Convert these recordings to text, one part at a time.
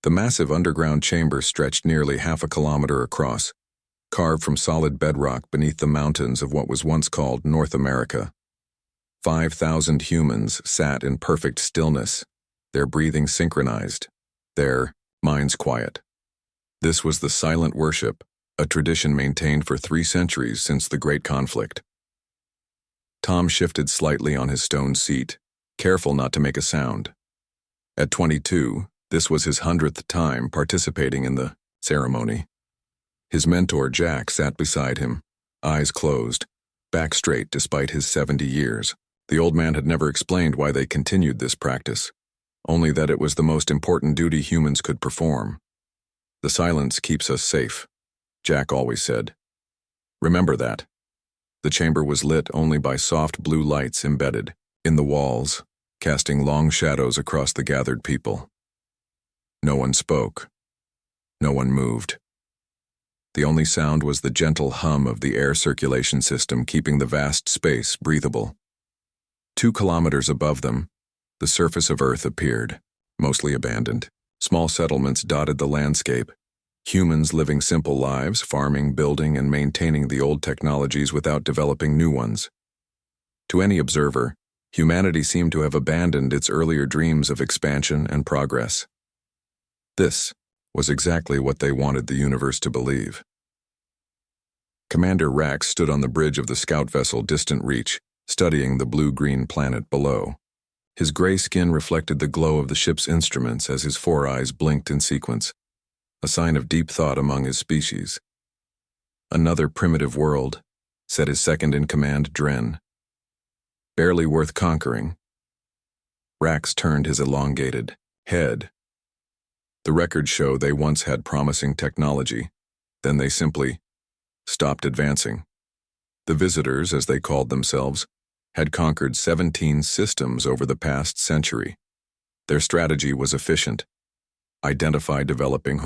The massive underground chamber stretched nearly half a kilometer across, carved from solid bedrock beneath the mountains of what was once called North America. 5,000 humans sat in perfect stillness, their breathing synchronized, their minds quiet. This was the silent worship, a tradition maintained for 3 centuries since the Great Conflict. Tom shifted slightly on his stone seat, careful not to make a sound. At 22, this was his 100th time participating in the ceremony. His mentor, Jack, sat beside him, eyes closed, back straight despite his 70 years. The old man had never explained why they continued this practice, only that it was the most important duty humans could perform. The silence keeps us safe, Jack always said. Remember that. The chamber was lit only by soft blue lights embedded in the walls, casting long shadows across the gathered people. No one spoke. No one moved. The only sound was the gentle hum of the air circulation system keeping the vast space breathable. 2 kilometers above them, the surface of Earth appeared, mostly abandoned. Small settlements dotted the landscape, humans living simple lives, farming, building, and maintaining the old technologies without developing new ones. To any observer, humanity seemed to have abandoned its earlier dreams of expansion and progress. This was exactly what they wanted the universe to believe. Commander Rax stood on the bridge of the scout vessel Distant Reach, studying the blue-green planet below. His gray skin reflected the glow of the ship's instruments as his 4 eyes blinked in sequence, a sign of deep thought among his species. Another primitive world, said his second-in-command, Dren. Barely worth conquering. Rax turned his elongated head. The records show they once had promising technology, then they simply stopped advancing. The visitors, as they called themselves, had conquered 17 systems over the past century. Their strategy was efficient. Identify developing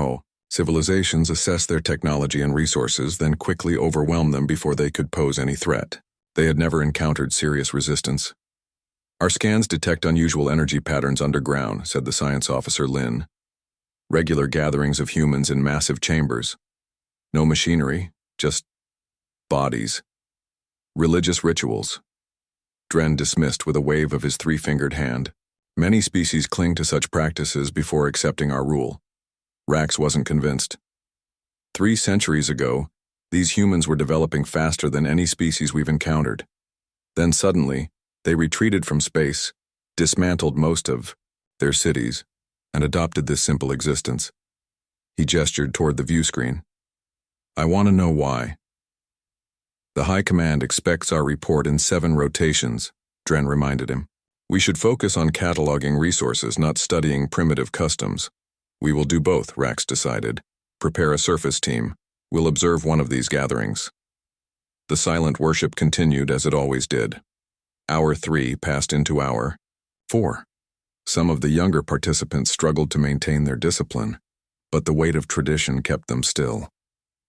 civilizations, assess their technology and resources, then quickly overwhelm them before they could pose any threat. They had never encountered serious resistance. Our scans detect unusual energy patterns underground, said the science officer Lin. Regular gatherings of humans in massive chambers. No machinery, just bodies. Religious rituals. Dren dismissed with a wave of his 3-fingered hand. Many species cling to such practices before accepting our rule. Rax wasn't convinced. 3 centuries ago, these humans were developing faster than any species we've encountered. Then suddenly, they retreated from space, dismantled most of their cities, and adopted this simple existence. He gestured toward the view screen. I want to know why. The High Command expects our report in 7 rotations, Dren reminded him. We should focus on cataloging resources, not studying primitive customs. We will do both, Rax decided. Prepare a surface team. We'll observe one of these gatherings. The silent worship continued as it always did. Hour 3 passed into hour 4. Some of the younger participants struggled to maintain their discipline, but the weight of tradition kept them still.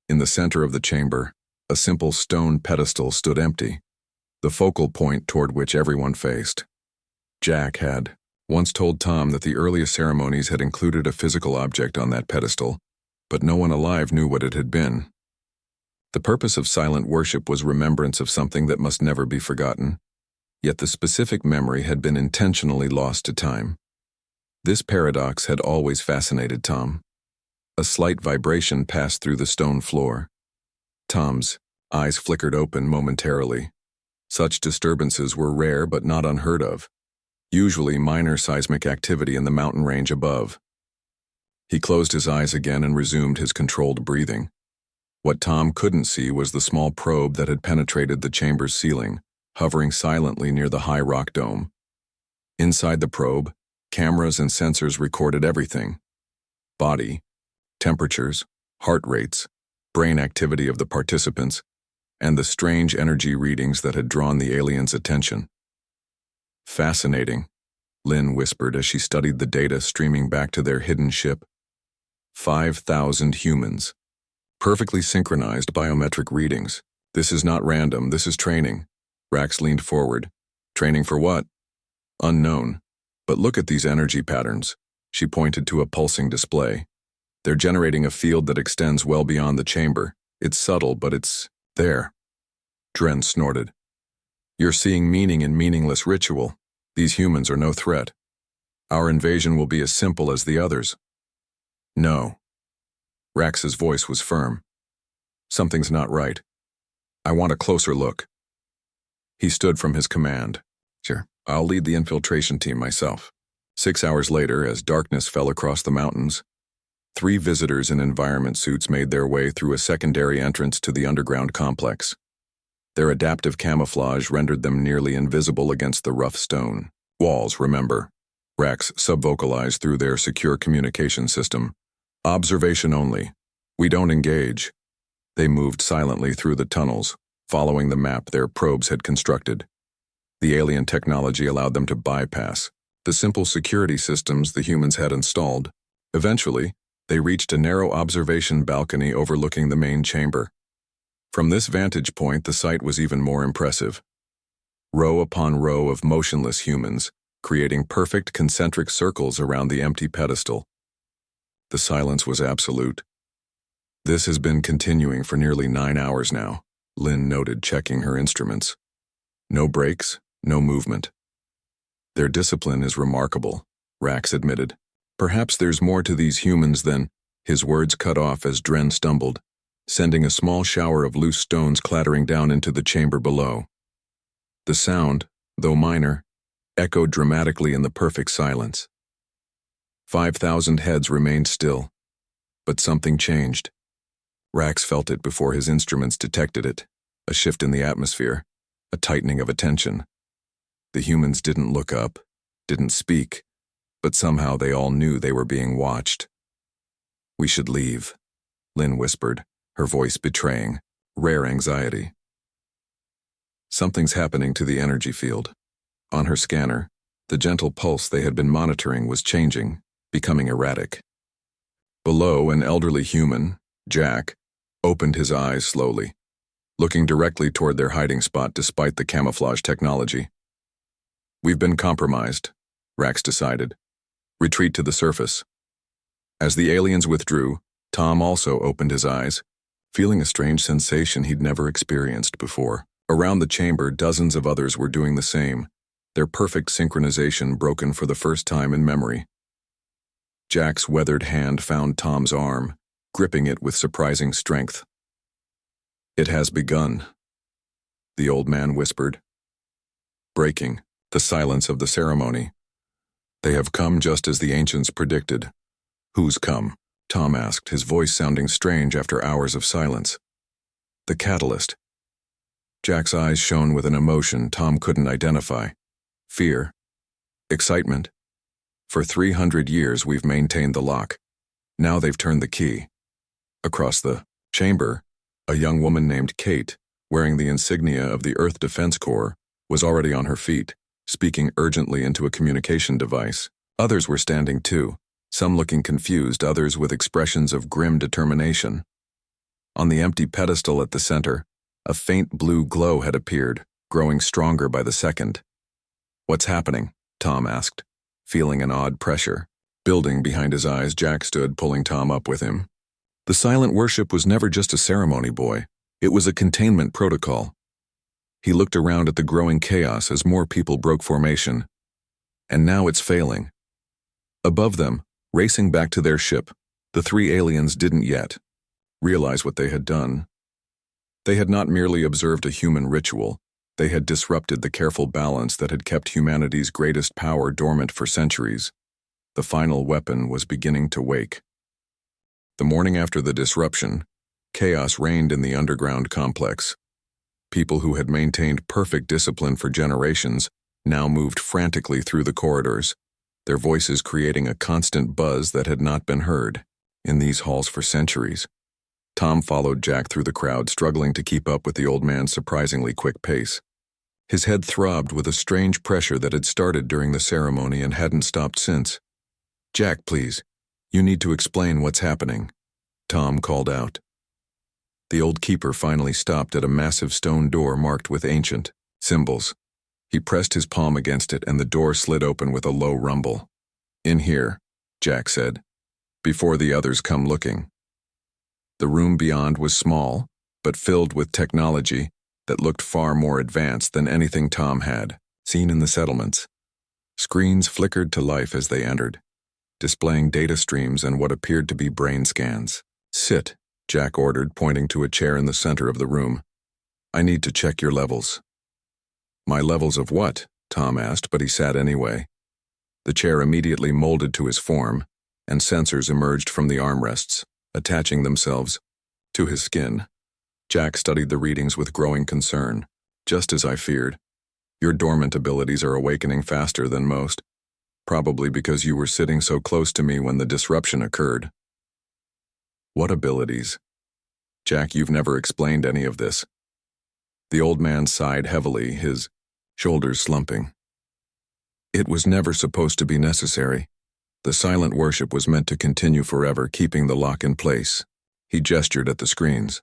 In the center of the chamber, a simple stone pedestal stood empty, the focal point toward which everyone faced. Jack had once told Tom that the earliest ceremonies had included a physical object on that pedestal, but no one alive knew what it had been. The purpose of silent worship was remembrance of something that must never be forgotten, yet the specific memory had been intentionally lost to time. This paradox had always fascinated Tom. A slight vibration passed through the stone floor. Tom's eyes flickered open momentarily. Such disturbances were rare but not unheard of, usually minor seismic activity in the mountain range above. He closed his eyes again and resumed his controlled breathing. What Tom couldn't see was the small probe that had penetrated the chamber's ceiling, hovering silently near the high rock dome. Inside the probe, cameras and sensors recorded everything: body, temperatures, heart rates, brain activity of the participants, and the strange energy readings that had drawn the aliens' attention. Fascinating, Lynn whispered as she studied the data streaming back to their hidden ship. 5,000 humans. Perfectly synchronized biometric readings. This is not random, this is training. Rax leaned forward. Training for what? Unknown. But look at these energy patterns. She pointed to a pulsing display. "They're generating a field that extends well beyond the chamber. It's subtle, but it's there." Dren snorted. "You're seeing meaning in meaningless ritual. These humans are no threat. Our invasion will be as simple as the others." "No." Rax's voice was firm. "Something's not right. I want a closer look." He stood from his command. "Sure, I'll lead the infiltration team myself." 6 hours later, as darkness fell across the mountains, 3 visitors in environment suits made their way through a secondary entrance to the underground complex. Their adaptive camouflage rendered them nearly invisible against the rough stone walls. "Remember," Rax subvocalized through their secure communication system. "Observation only. We don't engage." They moved silently through the tunnels, following the map their probes had constructed. The alien technology allowed them to bypass the simple security systems the humans had installed. Eventually, they reached a narrow observation balcony overlooking the main chamber. From this vantage point, the sight was even more impressive. Row upon row of motionless humans, creating perfect concentric circles around the empty pedestal. The silence was absolute. "This has been continuing for nearly 9 hours now," Lynn noted, checking her instruments. "No breaks, no movement." "Their discipline is remarkable," Rax admitted. "Perhaps there's more to these humans than—" His words cut off as Dren stumbled, sending a small shower of loose stones clattering down into the chamber below. The sound, though minor, echoed dramatically in the perfect silence. 5,000 heads remained still, but something changed. Rax felt it before his instruments detected it, a shift in the atmosphere, a tightening of attention. The humans didn't look up, didn't speak, but somehow they all knew they were being watched. "We should leave," Lynn whispered, her voice betraying rare anxiety. "Something's happening to the energy field." On her scanner, the gentle pulse they had been monitoring was changing, becoming erratic. Below, an elderly human, Jack, opened his eyes slowly, looking directly toward their hiding spot despite the camouflage technology. "We've been compromised," Rax decided. "Retreat to the surface." As the aliens withdrew, Tom also opened his eyes, feeling a strange sensation he'd never experienced before. Around the chamber, dozens of others were doing the same, their perfect synchronization broken for the first time in memory. Jack's weathered hand found Tom's arm, gripping it with surprising strength. "It has begun," the old man whispered, breaking the silence of the ceremony. "They have come just as the ancients predicted." "Who's come?" Tom asked, his voice sounding strange after hours of silence. "The catalyst." Jack's eyes shone with an emotion Tom couldn't identify. Fear. Excitement. "For 300 years we've maintained the lock. Now they've turned the key." Across the chamber, a young woman named Kate, wearing the insignia of the Earth Defense Corps, was already on her feet, speaking urgently into a communication device. Others were standing too, some looking confused, others with expressions of grim determination. On the empty pedestal at the center, a faint blue glow had appeared, growing stronger by the second. "What's happening?" Tom asked, feeling an odd pressure building behind his eyes. Jack stood, pulling Tom up with him. "The silent worship was never just a ceremony, boy. It was a containment protocol." He looked around at the growing chaos as more people broke formation. "And now it's failing." Above them, racing back to their ship, the 3 aliens didn't yet realize what they had done. They had not merely observed a human ritual, they had disrupted the careful balance that had kept humanity's greatest power dormant for centuries. The final weapon was beginning to wake. The morning after the disruption, chaos reigned in the underground complex. People who had maintained perfect discipline for generations now moved frantically through the corridors, their voices creating a constant buzz that had not been heard in these halls for centuries. Tom followed Jack through the crowd, struggling to keep up with the old man's surprisingly quick pace. His head throbbed with a strange pressure that had started during the ceremony and hadn't stopped since. "Jack, please. You need to explain what's happening," Tom called out. The old keeper finally stopped at a massive stone door marked with ancient symbols. He pressed his palm against it and the door slid open with a low rumble. "In here," Jack said, before the others come looking. The room beyond was small, but filled with technology that looked far more advanced than anything Tom had seen in the settlements. Screens flickered to life as they entered, displaying data streams and what appeared to be brain scans. "Sit," Jack ordered, pointing to a chair in the center of the room. "I need to check your levels." "My levels of what?" Tom asked, but he sat anyway. The chair immediately molded to his form, and sensors emerged from the armrests, attaching themselves to his skin. Jack studied the readings with growing concern. "Just as I feared. Your dormant abilities are awakening faster than most, probably because you were sitting so close to me when the disruption occurred." "What abilities?" "Jack, you've never explained any of this." The old man sighed heavily, his shoulders slumping. "It was never supposed to be necessary. The silent worship was meant to continue forever, keeping the lock in place." He gestured at the screens.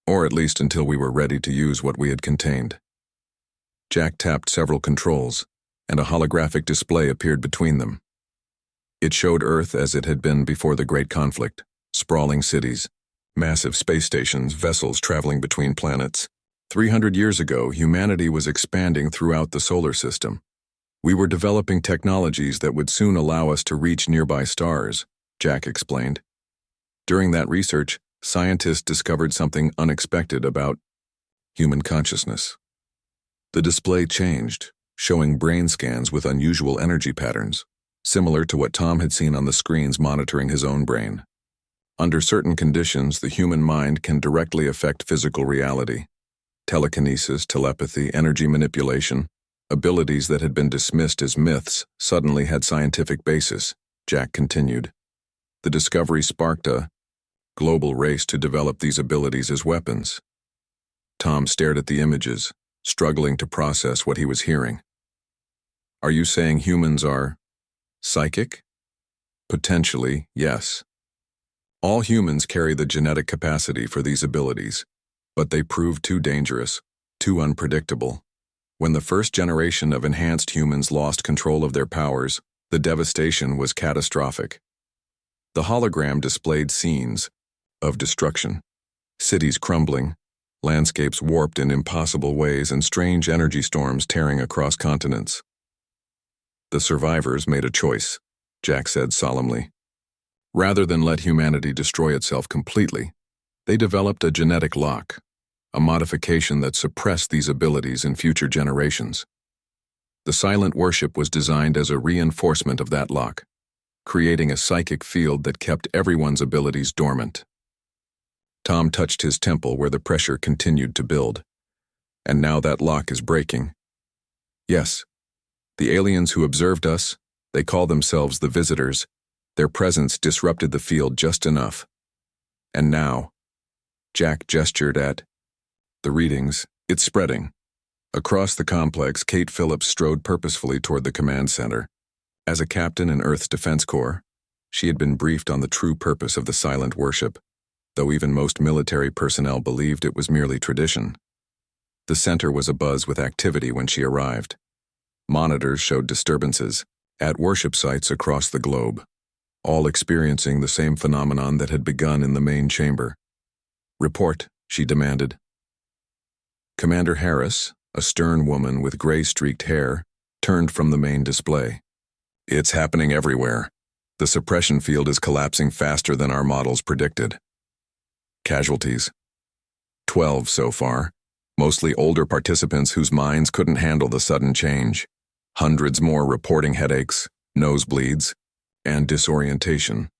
"Or at least until we were ready to use what we had contained." Jack tapped several controls, and a holographic display appeared between them. It showed Earth as it had been before the Great Conflict: sprawling cities, massive space stations, vessels traveling between planets. 300 years ago, humanity was expanding throughout the solar system. "We were developing technologies that would soon allow us to reach nearby stars," Jack explained. "During that research, scientists discovered something unexpected about human consciousness." The display changed, showing brain scans with unusual energy patterns, similar to what Tom had seen on the screens monitoring his own brain. Under certain conditions, the human mind can directly affect physical reality. Telekinesis, telepathy, energy manipulation, abilities that had been dismissed as myths suddenly had scientific basis, Jack continued. The discovery sparked a global race to develop these abilities as weapons. Tom stared at the images, struggling to process what he was hearing. "Are you saying humans are psychic?" "Potentially, yes. All humans carry the genetic capacity for these abilities, but they proved too dangerous, too unpredictable. When the first generation of enhanced humans lost control of their powers, the devastation was catastrophic." The hologram displayed scenes of destruction: cities crumbling, landscapes warped in impossible ways, and strange energy storms tearing across continents. "The survivors made a choice," Jack said solemnly. "Rather than let humanity destroy itself completely, they developed a genetic lock, a modification that suppressed these abilities in future generations. The silent worship was designed as a reinforcement of that lock, creating a psychic field that kept everyone's abilities dormant." Tom touched his temple where the pressure continued to build. "And now that lock is breaking." "Yes. The aliens who observed us, they call themselves the visitors, their presence disrupted the field just enough. And now," Jack gestured at the readings, "it's spreading." Across the complex, Kate Phillips strode purposefully toward the command center. As a captain in Earth's Defense Corps, she had been briefed on the true purpose of the silent worship, though even most military personnel believed it was merely tradition. The center was abuzz with activity when she arrived. Monitors showed disturbances at worship sites across the globe, all experiencing the same phenomenon that had begun in the main chamber. "Report," she demanded. Commander Harris, a stern woman with gray-streaked hair, turned from the main display. "It's happening everywhere. The suppression field is collapsing faster than our models predicted." "Casualties?" 12 so far, mostly older participants whose minds couldn't handle the sudden change. Hundreds more reporting headaches, nosebleeds, and disorientation.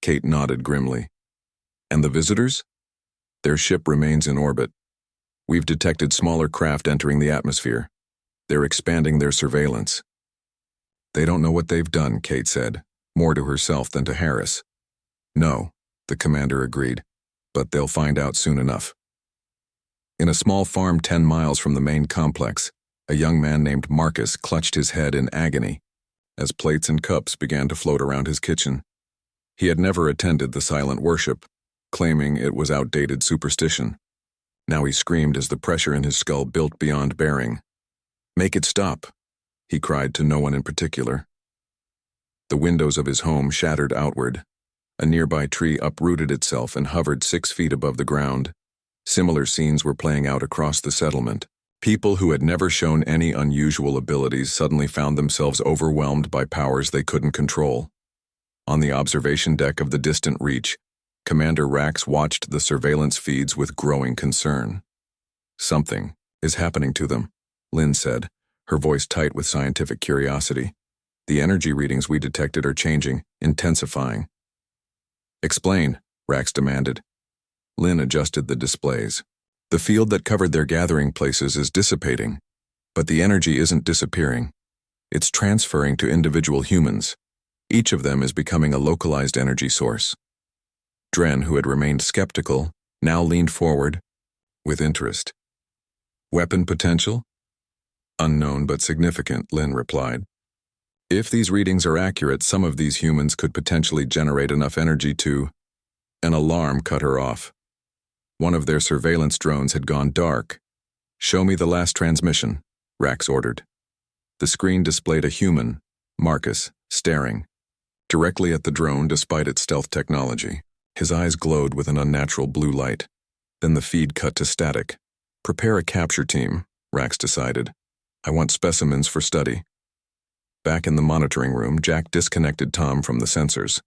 Kate nodded grimly. "And the visitors?" "Their ship remains in orbit. We've detected smaller craft entering the atmosphere. They're expanding their surveillance." "They don't know what they've done," Kate said, more to herself than to Harris. "No," the commander agreed, "but they'll find out soon enough." In a small farm 10 miles from the main complex, a young man named Marcus clutched his head in agony as plates and cups began to float around his kitchen. He had never attended the silent worship, claiming it was outdated superstition. Now he screamed as the pressure in his skull built beyond bearing. "Make it stop," he cried to no one in particular. The windows of his home shattered outward. A nearby tree uprooted itself and hovered 6 feet above the ground. Similar scenes were playing out across the settlement. People who had never shown any unusual abilities suddenly found themselves overwhelmed by powers they couldn't control. On the observation deck of the distant Reach, Commander Rax watched the surveillance feeds with growing concern. "Something is happening to them," Lynn said, her voice tight with scientific curiosity. "The energy readings we detected are changing, intensifying." "Explain," Rax demanded. Lynn adjusted the displays. "The field that covered their gathering places is dissipating, but the energy isn't disappearing. It's transferring to individual humans. Each of them is becoming a localized energy source." Dren, who had remained skeptical, now leaned forward with interest. "Weapon potential?" "Unknown but significant," Lynn replied. "If these readings are accurate, some of these humans could potentially generate enough energy to—" An alarm cut her off. One of their surveillance drones had gone dark. "Show me the last transmission," Rax ordered. The screen displayed a human, Marcus, staring directly at the drone despite its stealth technology. His eyes glowed with an unnatural blue light. Then the feed cut to static. "Prepare a capture team," Rax decided. "I want specimens for study." Back in the monitoring room, Jack disconnected Tom from the sensors.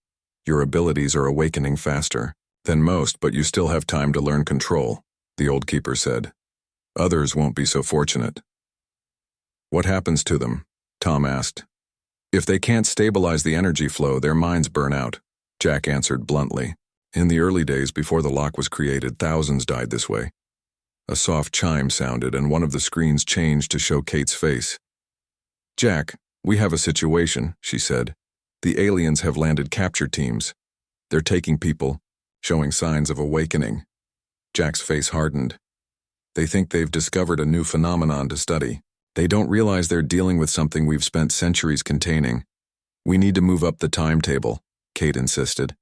"Your abilities are awakening faster than most, but you still have time to learn control," the old keeper said. "Others won't be so fortunate." "What happens to them?" Tom asked. "If they can't stabilize the energy flow, their minds burn out," Jack answered bluntly. "In the early days before the lock was created, thousands died this way." A soft chime sounded, and one of the screens changed to show Kate's face. "Jack, we have a situation," she said. "The aliens have landed capture teams. They're taking people, showing signs of awakening." Jack's face hardened. "They think they've discovered a new phenomenon to study. They don't realize they're dealing with something we've spent centuries containing. We need to move up the timetable," Kate insisted.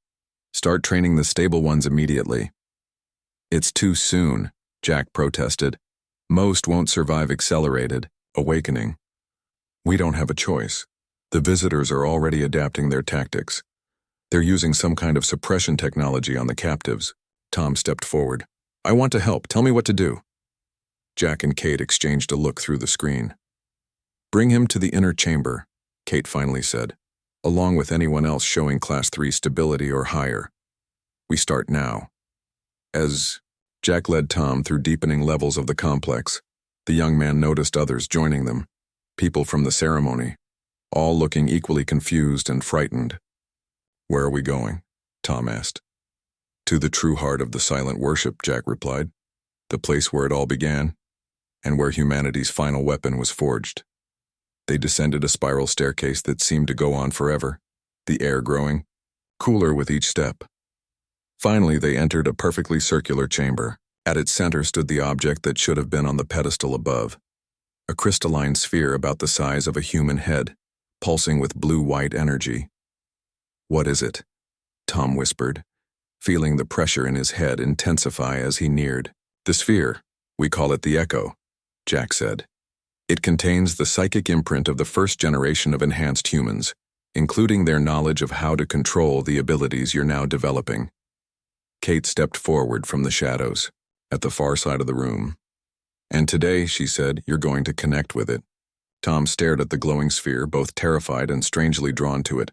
"Start training the stable ones immediately." "It's too soon," Jack protested. "Most won't survive accelerated awakening. We don't have a choice. The visitors are already adapting their tactics. They're using some kind of suppression technology on the captives." Tom stepped forward. "I want to help. Tell me what to do." Jack and Kate exchanged a look through the screen. "Bring him to the inner chamber," Kate finally said, "along with anyone else showing Class 3 stability or higher. We start now." As Jack led Tom through deepening levels of the complex, the young man noticed others joining them, people from the ceremony, all looking equally confused and frightened. "Where are we going?" Tom asked. "To the true heart of the silent worship," Jack replied. "The place where it all began, and where humanity's final weapon was forged." They descended a spiral staircase that seemed to go on forever, the air growing cooler with each step. Finally, they entered a perfectly circular chamber. At its center stood the object that should have been on the pedestal above, a crystalline sphere about the size of a human head, pulsing with blue-white energy. "What is it?" Tom whispered, feeling the pressure in his head intensify as he neared. "The sphere. We call it the Echo," Jack said. "It contains the psychic imprint of the first generation of enhanced humans, including their knowledge of how to control the abilities you're now developing." Kate stepped forward from the shadows, at the far side of the room. "And today," she said, "you're going to connect with it." Tom stared at the glowing sphere, both terrified and strangely drawn to it.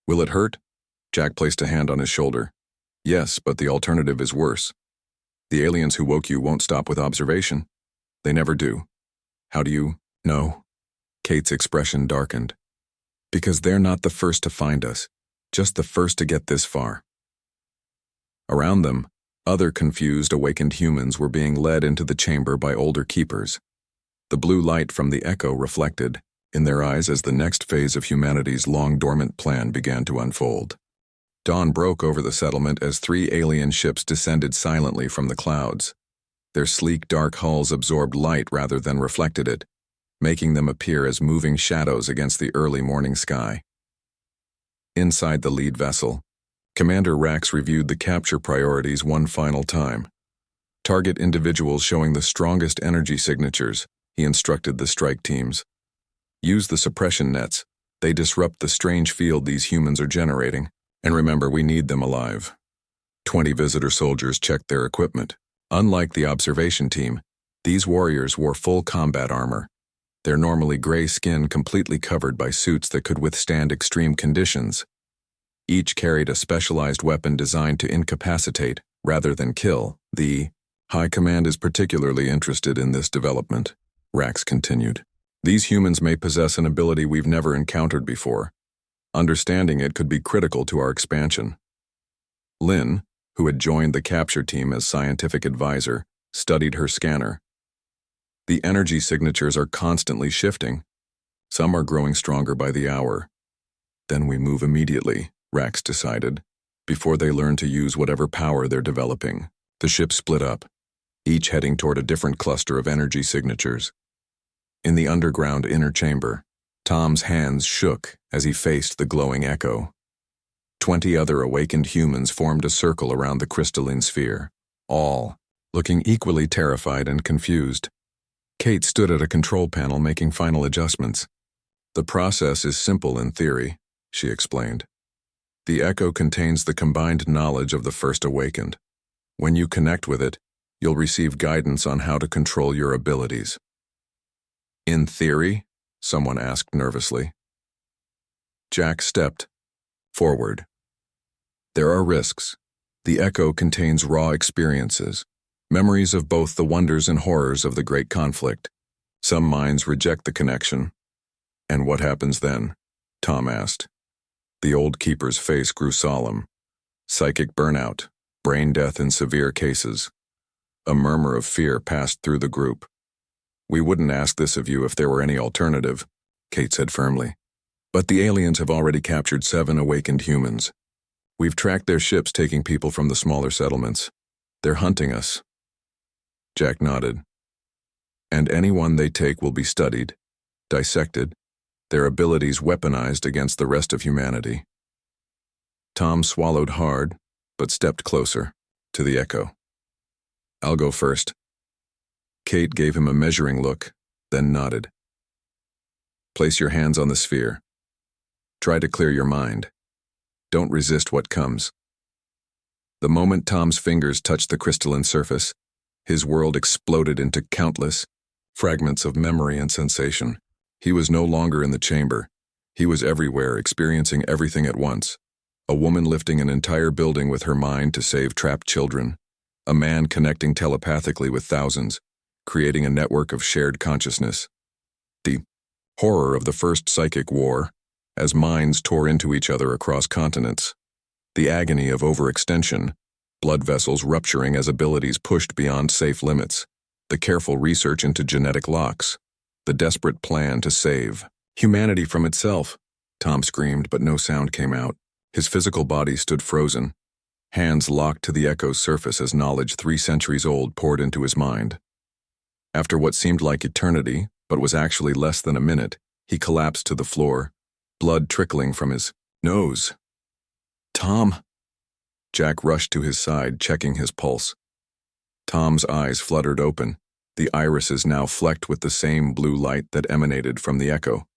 "Will it hurt?" Jack placed a hand on his shoulder. "Yes, but the alternative is worse. The aliens who woke you won't stop with observation. They never do." "How do you know?" Kate's expression darkened. "Because they're not the first to find us, just the first to get this far." Around them, other confused, awakened humans were being led into the chamber by older keepers. The blue light from the Echo reflected in their eyes as the next phase of humanity's long-dormant plan began to unfold. Dawn broke over the settlement as 3 alien ships descended silently from the clouds. Their sleek, dark hulls absorbed light rather than reflected it, making them appear as moving shadows against the early morning sky. Inside the lead vessel, Commander Rax reviewed the capture priorities one final time. "Target individuals showing the strongest energy signatures," he instructed the strike teams. "Use the suppression nets. They disrupt the strange field these humans are generating. And remember, we need them alive. 20 visitor soldiers checked their equipment. Unlike the observation team, these warriors wore full combat armor, their normally gray skin completely covered by suits that could withstand extreme conditions. Each carried a specialized weapon designed to incapacitate, rather than kill. The High Command is particularly interested in this development, Rax continued. These humans may possess an ability we've never encountered before. Understanding it could be critical to our expansion. Lynn, who had joined the capture team as scientific advisor, studied her scanner. The energy signatures are constantly shifting. Some are growing stronger by the hour. Then we move immediately, Rax decided, before they learn to use whatever power they're developing. The ship split up, each heading toward a different cluster of energy signatures. In the underground inner chamber, Tom's hands shook as he faced the glowing echo. 20 other awakened humans formed a circle around the crystalline sphere, all looking equally terrified and confused. Kate stood at a control panel making final adjustments. The process is simple in theory, she explained. The echo contains the combined knowledge of the first awakened. When you connect with it, you'll receive guidance on how to control your abilities. In theory? Someone asked nervously. Jack stepped forward. There are risks. The echo contains raw experiences, memories of both the wonders and horrors of the Great Conflict. Some minds reject the connection. And what happens then? Tom asked. The old keeper's face grew solemn. Psychic burnout, brain death in severe cases. A murmur of fear passed through the group. We wouldn't ask this of you if there were any alternative, Kate said firmly. But the aliens have already captured 7 awakened humans. We've tracked their ships taking people from the smaller settlements. They're hunting us. Jack nodded. And anyone they take will be studied, dissected, their abilities weaponized against the rest of humanity. Tom swallowed hard, but stepped closer, to the echo. I'll go first. Kate gave him a measuring look, then nodded. Place your hands on the sphere. Try to clear your mind. Don't resist what comes. The moment Tom's fingers touched the crystalline surface, his world exploded into countless fragments of memory and sensation. He was no longer in the chamber. He was everywhere, experiencing everything at once. A woman lifting an entire building with her mind to save trapped children. A man connecting telepathically with thousands, creating a network of shared consciousness. The horror of the First Psychic War, as minds tore into each other across continents. The agony of overextension, blood vessels rupturing as abilities pushed beyond safe limits. The careful research into genetic locks. The desperate plan to save humanity from itself. Tom screamed, but no sound came out. His physical body stood frozen, hands locked to the echo's surface as knowledge 3 centuries old poured into his mind. After what seemed like eternity, but was actually less than a minute, he collapsed to the floor, blood trickling from his nose. Tom! Jack rushed to his side, checking his pulse. Tom's eyes fluttered open, the irises now flecked with the same blue light that emanated from the echo.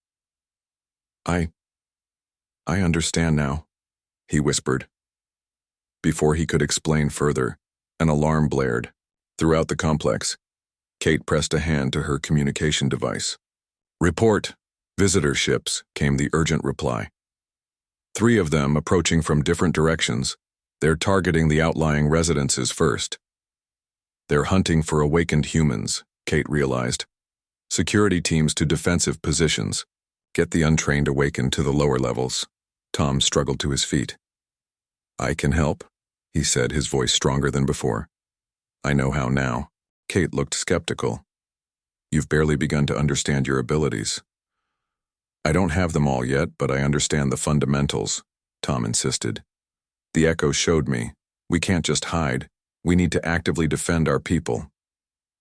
I understand now, he whispered. Before he could explain further, an alarm blared. Throughout the complex, Kate pressed a hand to her communication device. Report, visitor ships, came the urgent reply. 3 of them approaching from different directions. They're targeting the outlying residences first. They're hunting for awakened humans, Kate realized. Security teams to defensive positions. Get the untrained awakened to the lower levels. Tom struggled to his feet. I can help, he said, his voice stronger than before. I know how now. Kate looked skeptical. You've barely begun to understand your abilities. I don't have them all yet, but I understand the fundamentals, Tom insisted. The echo showed me. We can't just hide. We need to actively defend our people.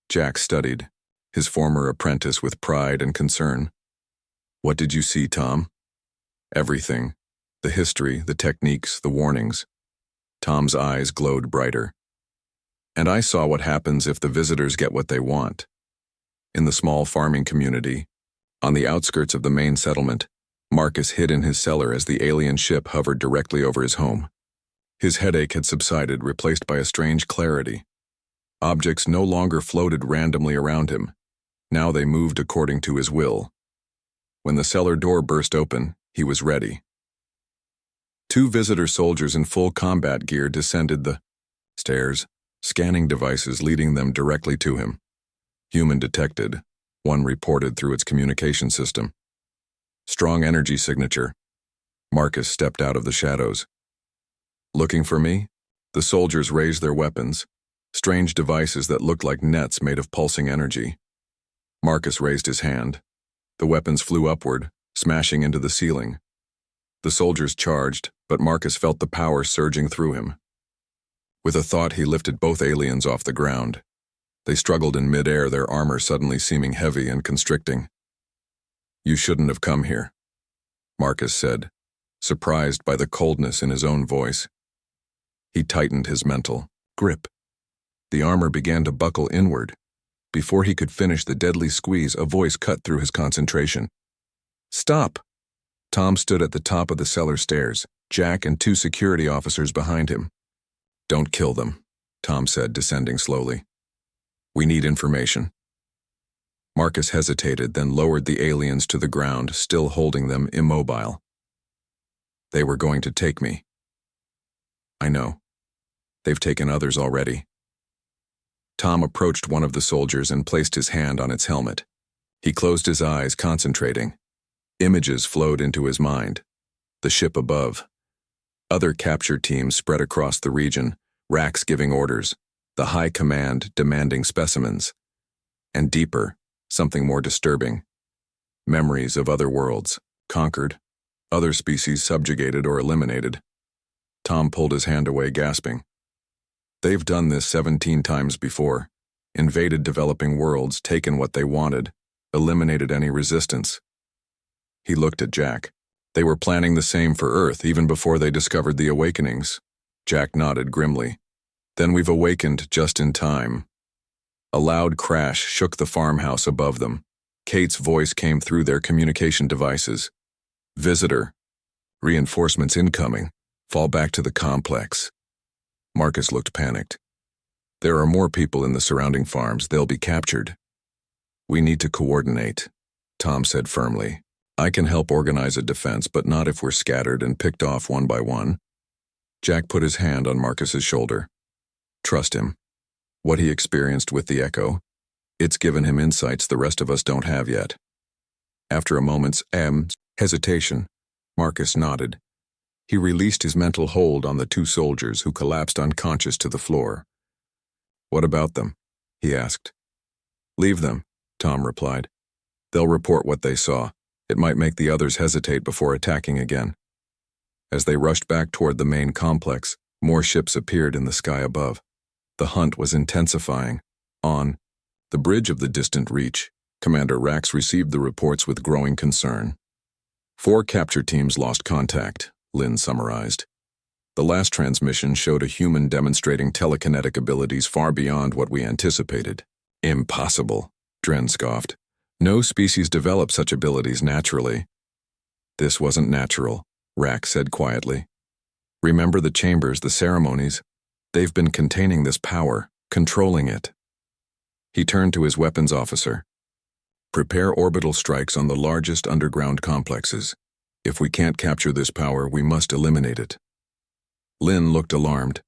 Jack studied, his former apprentice with pride and concern. What did you see, Tom? Everything. The history, the techniques, the warnings. Tom's eyes glowed brighter. And I saw what happens if the visitors get what they want. In the small farming community, on the outskirts of the main settlement, Marcus hid in his cellar as the alien ship hovered directly over his home. His headache had subsided, replaced by a strange clarity. Objects no longer floated randomly around him. Now they moved according to his will. When the cellar door burst open, he was ready. Two visitor soldiers in full combat gear descended the stairs, scanning devices leading them directly to him. Human detected, one reported through its communication system. Strong energy signature. Marcus stepped out of the shadows. Looking for me? The soldiers raised their weapons, strange devices that looked like nets made of pulsing energy. Marcus raised his hand. The weapons flew upward, smashing into the ceiling. The soldiers charged, but Marcus felt the power surging through him. With a thought, he lifted both aliens off the ground. They struggled in midair, their armor suddenly seeming heavy and constricting. "You shouldn't have come here," Marcus said, surprised by the coldness in his own voice. He tightened his mental grip. The armor began to buckle inward. Before he could finish the deadly squeeze, a voice cut through his concentration. "Stop!" Tom stood at the top of the cellar stairs, Jack and two security officers behind him. "Don't kill them," Tom said, descending slowly. "We need information." Marcus hesitated, then lowered the aliens to the ground, still holding them immobile. "They were going to take me." "I know. They've taken others already." Tom approached one of the soldiers and placed his hand on its helmet. He closed his eyes, concentrating. Images flowed into his mind. The ship above. Other capture teams spread across the region, racks giving orders, the high command demanding specimens. And deeper, something more disturbing. Memories of other worlds, conquered, other species subjugated or eliminated. Tom pulled his hand away, gasping. They've done this 17 times before. Invaded developing worlds, taken what they wanted, eliminated any resistance. He looked at Jack. They were planning the same for Earth even before they discovered the awakenings. Jack nodded grimly. Then we've awakened just in time. A loud crash shook the farmhouse above them. Kate's voice came through their communication devices. "Visitor. Reinforcements incoming. Fall back to the complex." Marcus looked panicked. "There are more people in the surrounding farms. They'll be captured." "We need to coordinate," Tom said firmly. "I can help organize a defense, but not if we're scattered and picked off one by one." Jack put his hand on Marcus's shoulder. "Trust him. What he experienced with the Echo, it's given him insights the rest of us don't have yet." After a moment's hesitation, Marcus nodded. He released his mental hold on the two soldiers who collapsed unconscious to the floor. "What about them?" he asked. "Leave them," Tom replied. "They'll report what they saw. It might make the others hesitate before attacking again." As they rushed back toward the main complex, more ships appeared in the sky above. The hunt was intensifying. On the bridge of the distant reach, Commander Rax received the reports with growing concern. 4 capture teams lost contact, Lynn summarized. The last transmission showed a human demonstrating telekinetic abilities far beyond what we anticipated. "Impossible," Dren scoffed. "No species develop such abilities naturally." "This wasn't natural," Rax said quietly. "Remember the chambers, the ceremonies? They've been containing this power, controlling it." He turned to his weapons officer. "Prepare orbital strikes on the largest underground complexes. If we can't capture this power, we must eliminate it." Lynn looked alarmed.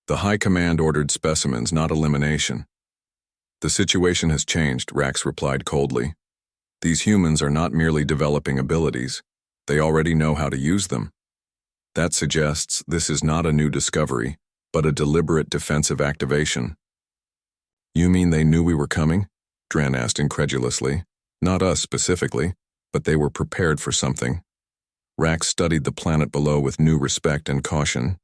"The High Command ordered specimens, not elimination." "The situation has changed," Rax replied coldly. "These humans are not merely developing abilities. They already know how to use them. That suggests this is not a new discovery, but a deliberate defensive activation." "You mean they knew we were coming?" Dren asked incredulously. "Not us specifically, but they were prepared for something." Rax studied the planet below with new respect and caution.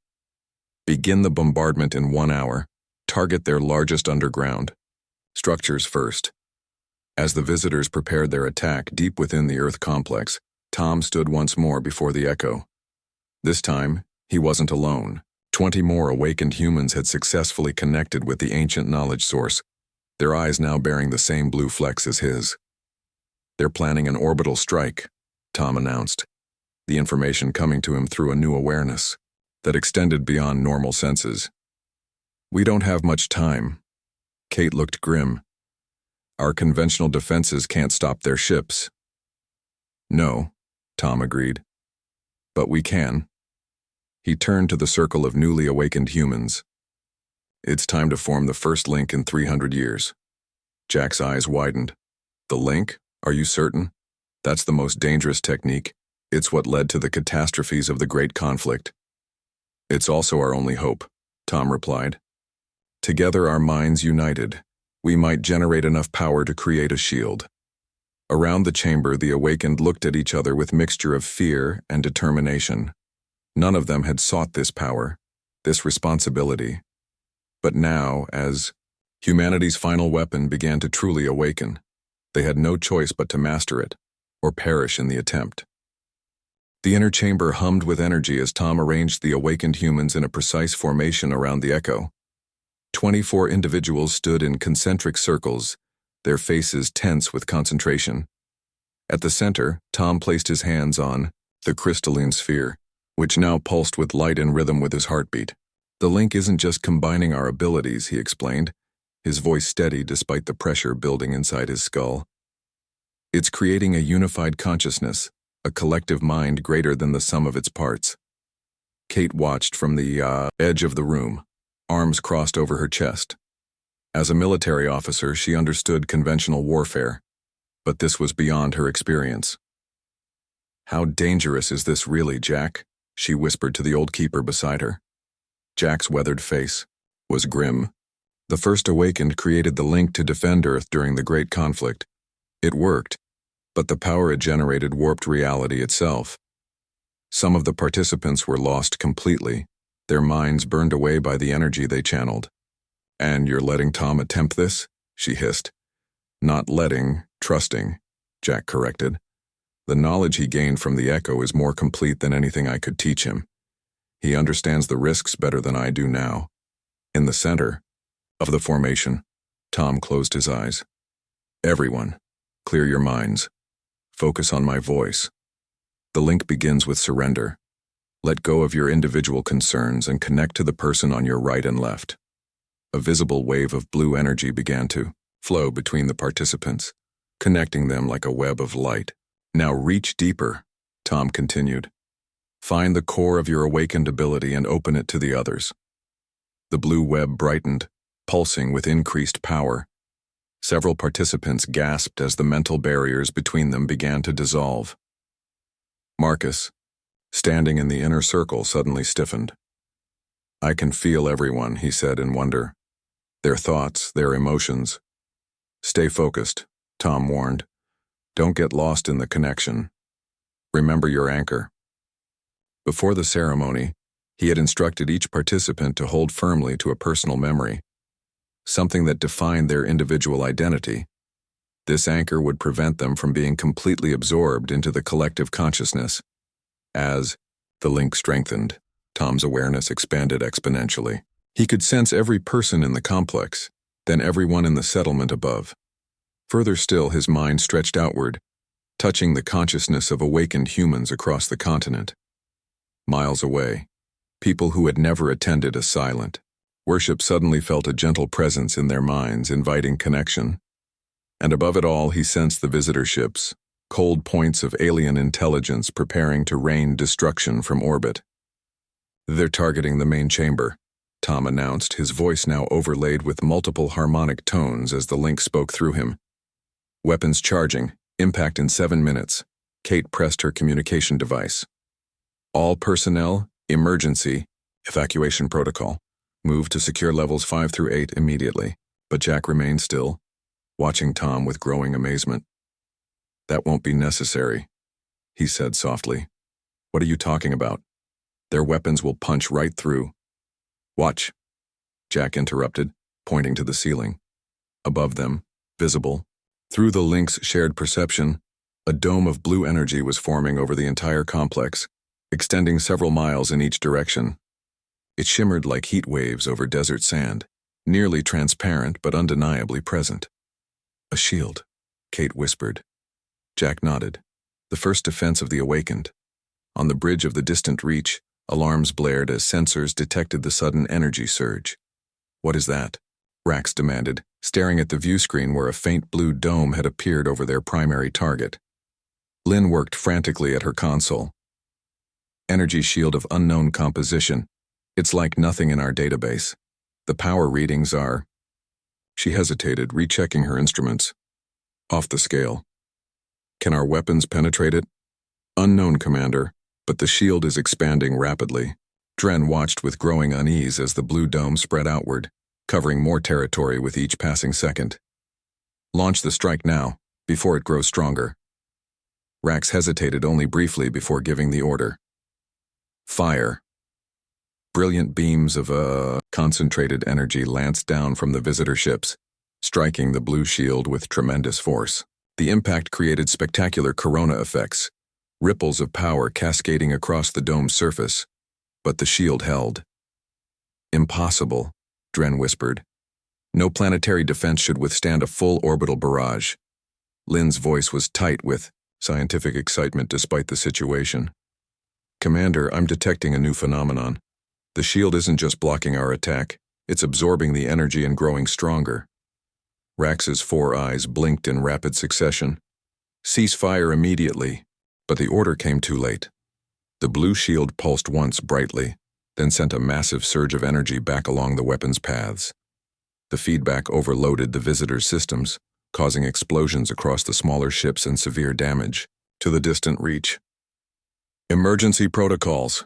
"Begin the bombardment in 1 hour. Target their largest underground structures first." As the visitors prepared their attack deep within the Earth complex, Tom stood once more before the Echo. This time, he wasn't alone. 20 more awakened humans had successfully connected with the ancient knowledge source, their eyes now bearing the same blue flecks as his. "They're planning an orbital strike," Tom announced. the information coming to him through a new awareness that extended beyond normal senses. "We don't have much time." Kate looked grim. "Our conventional defenses can't stop their ships." "No," Tom agreed. "But we can." He turned to the circle of newly awakened humans. "It's time to form the first link in 300 years. Jack's eyes widened. "The link? Are you certain? That's the most dangerous technique. It's what led to the catastrophes of the Great Conflict." "It's also our only hope," Tom replied. "Together, our minds united, we might generate enough power to create a shield." Around the chamber, the awakened looked at each other with mixture of fear and determination. None of them had sought this power, this responsibility. But now, as humanity's final weapon began to truly awaken, they had no choice but to master it, or perish in the attempt. The inner chamber hummed with energy as Tom arranged the awakened humans in a precise formation around the echo. 24 individuals stood in concentric circles, their faces tense with concentration. At the center, Tom placed his hands on the crystalline sphere, which now pulsed with light and rhythm with his heartbeat. "The link isn't just combining our abilities," he explained, his voice steady despite the pressure building inside his skull. "It's creating a unified consciousness, a collective mind greater than the sum of its parts." Kate watched from the edge of the room, arms crossed over her chest. As a military officer, she understood conventional warfare, but this was beyond her experience. "How dangerous is this really, Jack?" she whispered to the old keeper beside her. Jack's weathered face was grim. "The first awakened created the link to defend Earth during the Great Conflict. It worked, but the power it generated warped reality itself. Some of the participants were lost completely, their minds burned away by the energy they channeled." "And you're letting Tom attempt this?" she hissed. "Not letting, trusting," Jack corrected. "The knowledge he gained from the echo is more complete than anything I could teach him. He understands the risks better than I do now." In the center of the formation, Tom closed his eyes. "Everyone, clear your minds. Focus on my voice. The link begins with surrender. Let go of your individual concerns and connect to the person on your right and left." A visible wave of blue energy began to flow between the participants, connecting them like a web of light. "Now reach deeper," Tom continued. "Find the core of your awakened ability and open it to the others." The blue web brightened, pulsing with increased power. Several participants gasped as the mental barriers between them began to dissolve. Marcus, standing in the inner circle, suddenly stiffened. "I can feel everyone," he said in wonder. "Their thoughts, their emotions." "Stay focused," Tom warned. "Don't get lost in the connection. Remember your anchor." Before the ceremony, he had instructed each participant to hold firmly to a personal memory, something that defined their individual identity. This anchor would prevent them from being completely absorbed into the collective consciousness. As the link strengthened, Tom's awareness expanded exponentially. He could sense every person in the complex, then everyone in the settlement above. Further still, his mind stretched outward, touching the consciousness of awakened humans across the continent. Miles away, people who had never attended a silent worship suddenly felt a gentle presence in their minds, inviting connection. And above it all, he sensed the visitor ships, cold points of alien intelligence preparing to rain destruction from orbit. "They're targeting the main chamber," Tom announced, his voice now overlaid with multiple harmonic tones as the link spoke through him. "Weapons charging, impact in 7 minutes." Kate pressed her communication device. "All personnel, emergency, evacuation protocol. Move to secure levels 5 through 8 immediately." But Jack remained still, watching Tom with growing amazement. "That won't be necessary," he said softly. "What are you talking about? Their weapons will punch right through." "Watch," Jack interrupted, pointing to the ceiling. Above them, visible, through the link's shared perception, a dome of blue energy was forming over the entire complex, extending several miles in each direction. It shimmered like heat waves over desert sand, nearly transparent but undeniably present. "A shield," Kate whispered. Jack nodded. "The first defense of the awakened." On the bridge of the distant reach, alarms blared as sensors detected the sudden energy surge. "What is that?" Rax demanded, staring at the view screen where a faint blue dome had appeared over their primary target. Lynn worked frantically at her console. "Energy shield of unknown composition. It's like nothing in our database. The power readings are..." She hesitated, rechecking her instruments. "Off the scale. Can our weapons penetrate it?" "Unknown, Commander, but the shield is expanding rapidly." Dren watched with growing unease as the blue dome spread outward, covering more territory with each passing second. "Launch the strike now, before it grows stronger." Rax hesitated only briefly before giving the order. "Fire." Brilliant beams of concentrated energy lanced down from the visitor ships, striking the blue shield with tremendous force. The impact created spectacular corona effects, ripples of power cascading across the dome's surface, but the shield held. "Impossible," Dren whispered. "No planetary defense should withstand a full orbital barrage." Lynn's voice was tight with scientific excitement despite the situation. "Commander, I'm detecting a new phenomenon. The shield isn't just blocking our attack, it's absorbing the energy and growing stronger." Rax's 4 eyes blinked in rapid succession. "Cease fire immediately." But the order came too late. The blue shield pulsed once brightly, then sent a massive surge of energy back along the weapon's paths. The feedback overloaded the visitors' systems, causing explosions across the smaller ships and severe damage to the distant reach. "Emergency protocols,"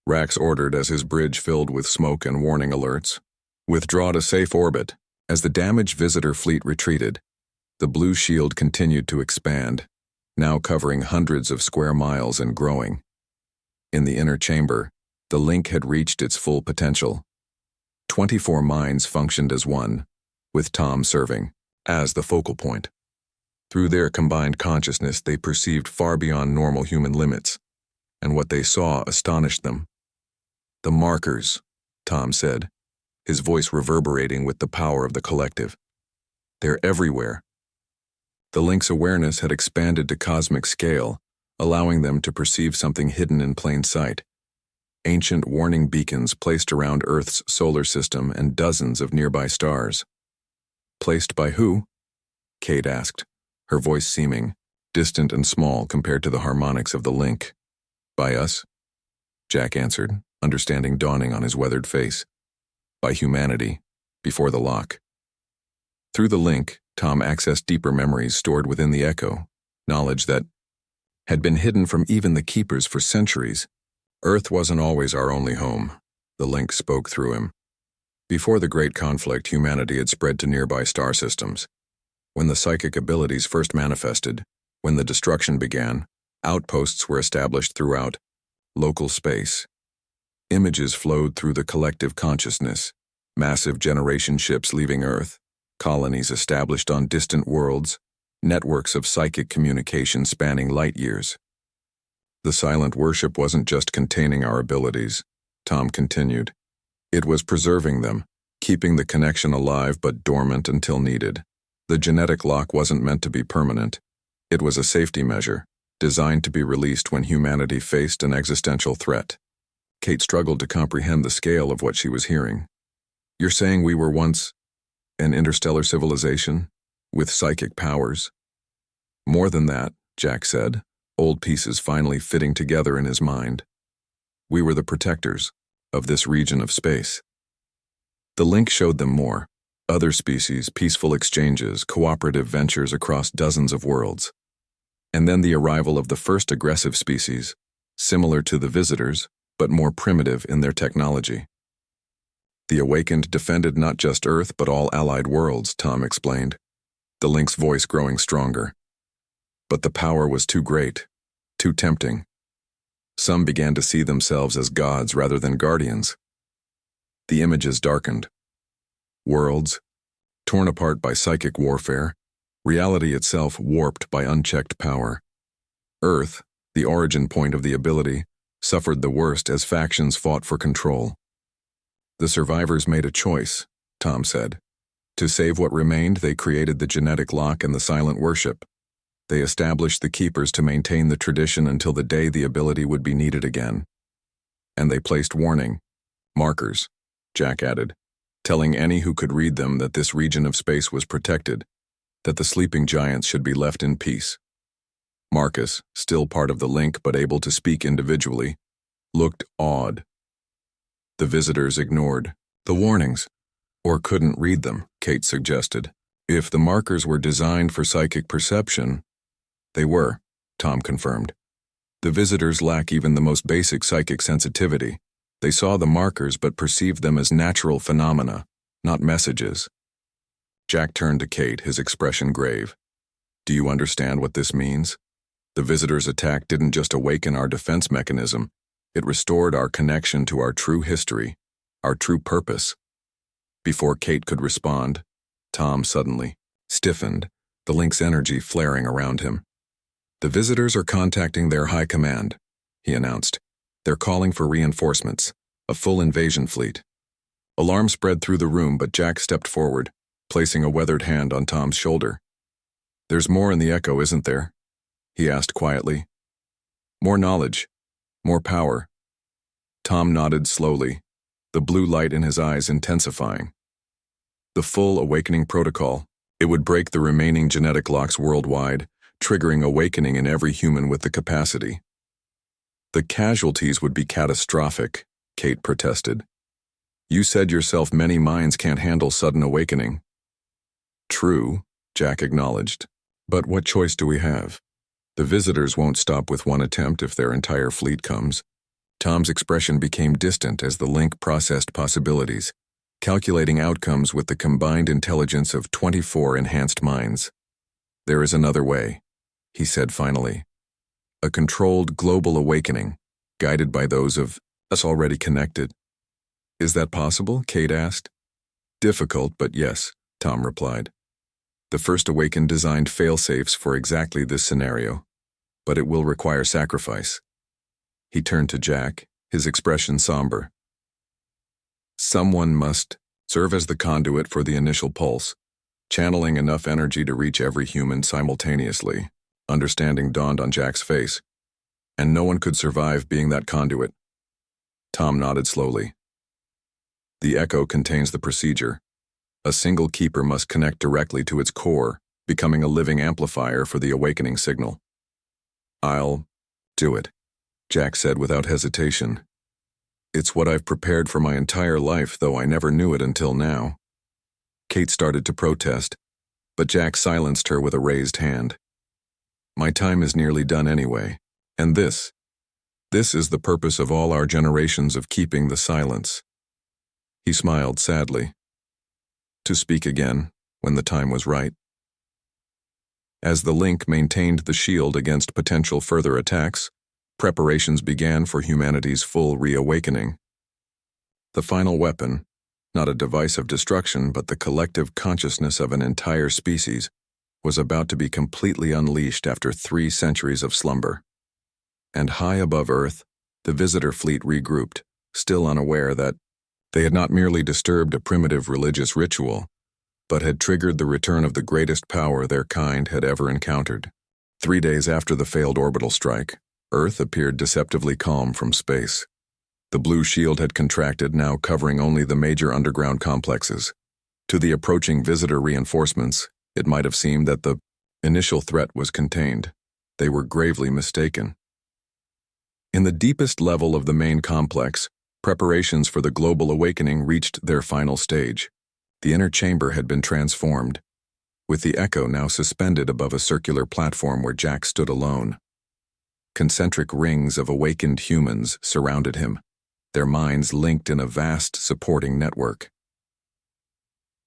Rax ordered as his bridge filled with smoke and warning alerts. "Withdraw to safe orbit." As the damaged visitor fleet retreated, the blue shield continued to expand, now covering hundreds of square miles and growing. In the inner chamber, the link had reached its full potential. 24 minds functioned as one, with Tom serving as the focal point. Through their combined consciousness, they perceived far beyond normal human limits, and what they saw astonished them. "The markers," Tom said, his voice reverberating with the power of the collective. "They're everywhere." The link's awareness had expanded to cosmic scale, allowing them to perceive something hidden in plain sight. Ancient warning beacons placed around Earth's solar system and dozens of nearby stars. "Placed by who?" Kate asked, her voice seeming distant and small compared to the harmonics of the link. "By us," Jack answered, understanding dawning on his weathered face. "By humanity, before the lock." Through the link, Tom accessed deeper memories stored within the echo, knowledge that had been hidden from even the keepers for centuries. "Earth wasn't always our only home," the link spoke through him. "Before the Great Conflict, humanity had spread to nearby star systems. When the psychic abilities first manifested, when the destruction began, outposts were established throughout local space. Images flowed through the collective consciousness, massive generation ships leaving Earth, colonies established on distant worlds, networks of psychic communication spanning light years. The silent worship wasn't just containing our abilities," Tom continued. "It was preserving them, keeping the connection alive but dormant until needed. The genetic lock wasn't meant to be permanent. It was a safety measure, designed to be released when humanity faced an existential threat." Kate struggled to comprehend the scale of what she was hearing. "You're saying we were once an interstellar civilization with psychic powers?" "More than that," Jack said, old pieces finally fitting together in his mind. "We were the protectors of this region of space." The link showed them more. Other species, peaceful exchanges, cooperative ventures across dozens of worlds. And then the arrival of the first aggressive species, similar to the visitors, but more primitive in their technology. "The Awakened defended not just Earth but all allied worlds," Tom explained, the link's voice growing stronger. "But the power was too great, too tempting. Some began to see themselves as gods rather than guardians." The images darkened. Worlds, torn apart by psychic warfare, reality itself warped by unchecked power. Earth, the origin point of the ability, suffered the worst as factions fought for control. "The survivors made a choice," Tom said. "To save what remained, they created the genetic lock and the silent worship. They established the keepers to maintain the tradition until the day the ability would be needed again. And they placed warning markers, Jack added, telling any who could read them that this region of space was protected, that the sleeping giants should be left in peace. Marcus, still part of the link but able to speak individually, looked awed. The visitors ignored the warnings, or couldn't read them, Kate suggested. If the markers were designed for psychic perception, they were, Tom confirmed. The visitors lack even the most basic psychic sensitivity. They saw the markers but perceived them as natural phenomena, not messages. Jack turned to Kate, his expression grave. Do you understand what this means? The visitors' attack didn't just awaken our defense mechanism, it restored our connection to our true history, our true purpose. Before Kate could respond, Tom suddenly stiffened, the link's energy flaring around him. The visitors are contacting their high command, he announced. They're calling for reinforcements, a full invasion fleet. Alarm spread through the room, but Jack stepped forward, placing a weathered hand on Tom's shoulder. There's more in the echo, isn't there? He asked quietly. More knowledge, more power. Tom nodded slowly, the blue light in his eyes intensifying. The full awakening protocol. It would break the remaining genetic locks worldwide, triggering awakening in every human with the capacity. The casualties would be catastrophic, Kate protested. You said yourself many minds can't handle sudden awakening. True, Jack acknowledged. But what choice do we have? The visitors won't stop with one attempt if their entire fleet comes. Tom's expression became distant as the link processed possibilities, calculating outcomes with the combined intelligence of 24 enhanced minds. There is another way, he said finally. A controlled global awakening, guided by those of us already connected. Is that possible? Kate asked. Difficult, but yes, Tom replied. The first awakened designed fail-safes for exactly this scenario, but it will require sacrifice. He turned to Jack, his expression somber. Someone must serve as the conduit for the initial pulse, channeling enough energy to reach every human simultaneously. Understanding dawned on Jack's face, and no one could survive being that conduit. Tom nodded slowly. The echo contains the procedure. A single keeper must connect directly to its core, becoming a living amplifier for the awakening signal. I'll do it, Jack said without hesitation. It's what I've prepared for my entire life, though I never knew it until now. Kate started to protest, but Jack silenced her with a raised hand. My time is nearly done anyway, and this is the purpose of all our generations of keeping the silence. He smiled sadly. To speak again, when the time was right. As the link maintained the shield against potential further attacks, preparations began for humanity's full reawakening. The final weapon, not a device of destruction but the collective consciousness of an entire species, was about to be completely unleashed after 3 centuries of slumber. And high above Earth, the visitor fleet regrouped, still unaware that they had not merely disturbed a primitive religious ritual, but had triggered the return of the greatest power their kind had ever encountered. 3 days after the failed orbital strike, Earth appeared deceptively calm from space. The blue shield had contracted, now covering only the major underground complexes. To the approaching visitor reinforcements, it might have seemed that the initial threat was contained. They were gravely mistaken. In the deepest level of the main complex, preparations for the global awakening reached their final stage. The inner chamber had been transformed, with the echo now suspended above a circular platform where Jack stood alone. Concentric rings of awakened humans surrounded him, their minds linked in a vast supporting network.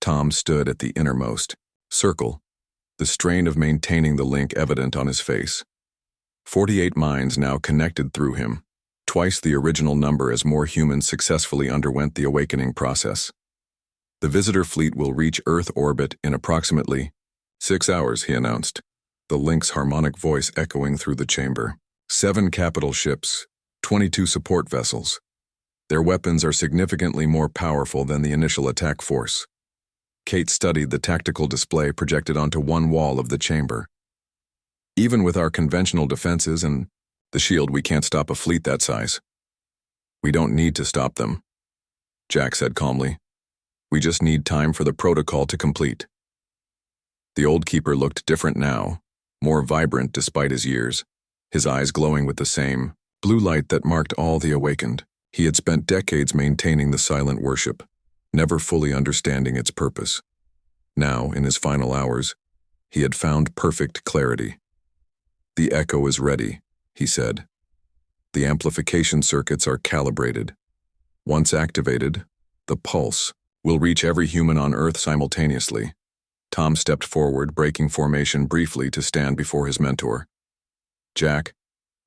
Tom stood at the innermost circle, the strain of maintaining the link evident on his face. 48 minds now connected through him, twice the original number as more humans successfully underwent the awakening process. The visitor fleet will reach Earth orbit in approximately 6 hours, he announced, the link's harmonic voice echoing through the chamber. 7 capital ships, 22 support vessels. Their weapons are significantly more powerful than the initial attack force. Kate studied the tactical display projected onto one wall of the chamber. Even with our conventional defenses and the shield, we can't stop a fleet that size. We don't need to stop them, Jack said calmly. We just need time for the protocol to complete. The old keeper looked different now, more vibrant despite his years, his eyes glowing with the same blue light that marked all the awakened. He had spent decades maintaining the silent worship, never fully understanding its purpose. Now, in his final hours, he had found perfect clarity. The echo is ready, he said. The amplification circuits are calibrated. Once activated, the pulse will reach every human on Earth simultaneously. Tom stepped forward, breaking formation briefly to stand before his mentor. Jack,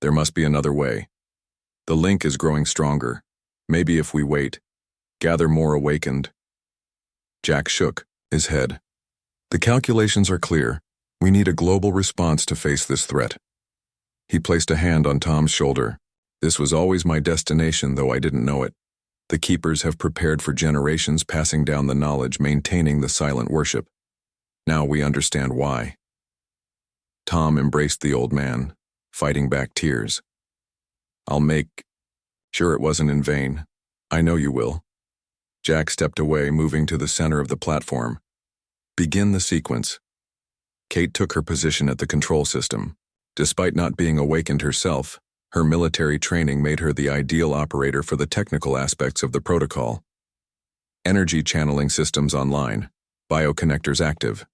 there must be another way. The link is growing stronger. Maybe if we wait, gather more awakened. Jack shook his head. The calculations are clear. We need a global response to face this threat. He placed a hand on Tom's shoulder. This was always my destination, though I didn't know it. The keepers have prepared for generations, passing down the knowledge, maintaining the silent worship. Now we understand why. Tom embraced the old man, fighting back tears. I'll make sure it wasn't in vain. I know you will. Jack stepped away, moving to the center of the platform. Begin the sequence. Kate took her position at the control system. Despite not being awakened herself, her military training made her the ideal operator for the technical aspects of the protocol. Energy channeling systems online, bioconnectors active.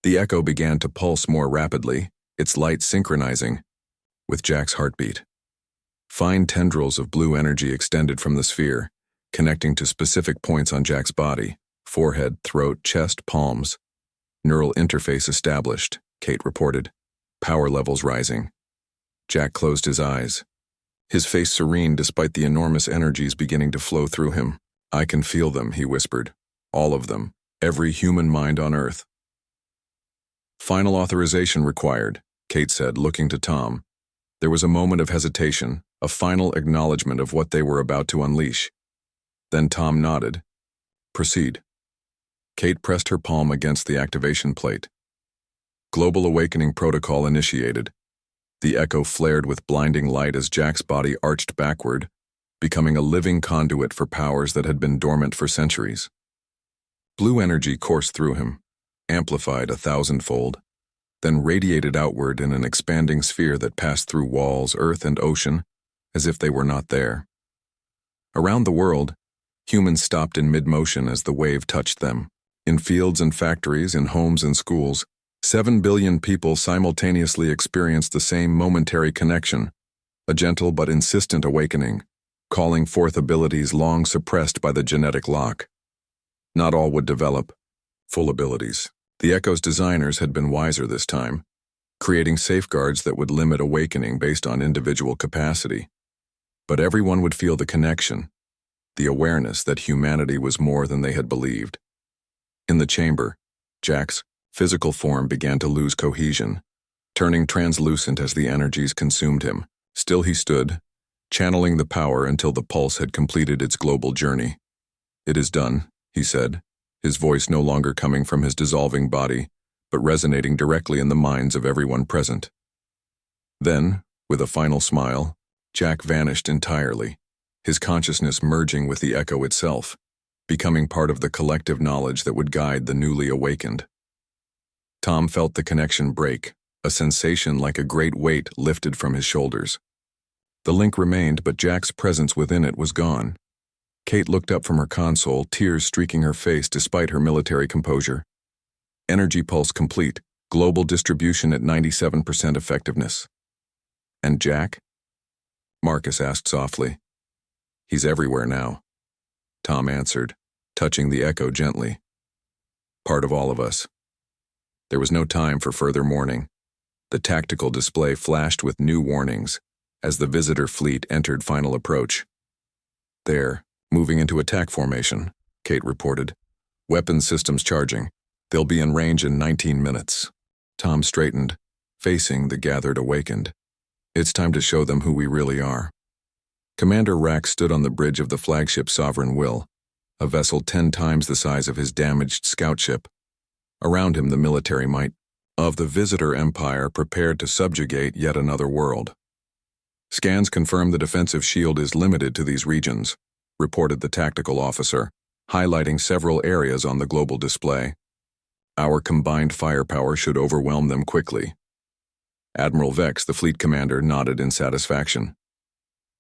The echo began to pulse more rapidly, its light synchronizing with Jack's heartbeat. Fine tendrils of blue energy extended from the sphere, connecting to specific points on Jack's body: forehead, throat, chest, palms. Neural interface established, Kate reported. Power levels rising. Jack closed his eyes, his face serene despite the enormous energies beginning to flow through him. I can feel them, he whispered. All of them. Every human mind on Earth. Final authorization required, Kate said, looking to Tom. There was a moment of hesitation, a final acknowledgement of what they were about to unleash. Then Tom nodded. Proceed. Kate pressed her palm against the activation plate. Global Awakening Protocol initiated. The echo flared with blinding light as Jack's body arched backward, becoming a living conduit for powers that had been dormant for centuries. Blue energy coursed through him, amplified 1,000-fold, then radiated outward in an expanding sphere that passed through walls, earth, and ocean, as if they were not there. Around the world, humans stopped in mid-motion as the wave touched them. In fields and factories, in homes and schools, 7 billion people simultaneously experienced the same momentary connection, a gentle but insistent awakening, calling forth abilities long suppressed by the genetic lock. Not all would develop full abilities. The Echo's designers had been wiser this time, creating safeguards that would limit awakening based on individual capacity. But everyone would feel the connection, the awareness that humanity was more than they had believed. In the chamber, Jack's physical form began to lose cohesion, turning translucent as the energies consumed him. Still he stood, channeling the power until the pulse had completed its global journey. It is done, he said, his voice no longer coming from his dissolving body, but resonating directly in the minds of everyone present. Then, with a final smile, Jack vanished entirely, his consciousness merging with the echo itself, becoming part of the collective knowledge that would guide the newly awakened. Tom felt the connection break, a sensation like a great weight lifted from his shoulders. The link remained, but Jack's presence within it was gone. Kate looked up from her console, tears streaking her face despite her military composure. Energy pulse complete, global distribution at 97% effectiveness. And Jack? Marcus asked softly. He's everywhere now, Tom answered, touching the echo gently. Part of all of us. There was no time for further mourning. The tactical display flashed with new warnings as the visitor fleet entered final approach. There, moving into attack formation, Kate reported. Weapons systems charging. They'll be in range in 19 minutes. Tom straightened, facing the gathered awakened. It's time to show them who we really are. Commander Rack stood on the bridge of the flagship Sovereign Will, a vessel 10 times the size of his damaged scout ship. Around him the military might, of the visitor empire prepared to subjugate yet another world. Scans confirm the defensive shield is limited to these regions, reported the tactical officer, highlighting several areas on the global display. Our combined firepower should overwhelm them quickly. Admiral Vex, the fleet commander, nodded in satisfaction.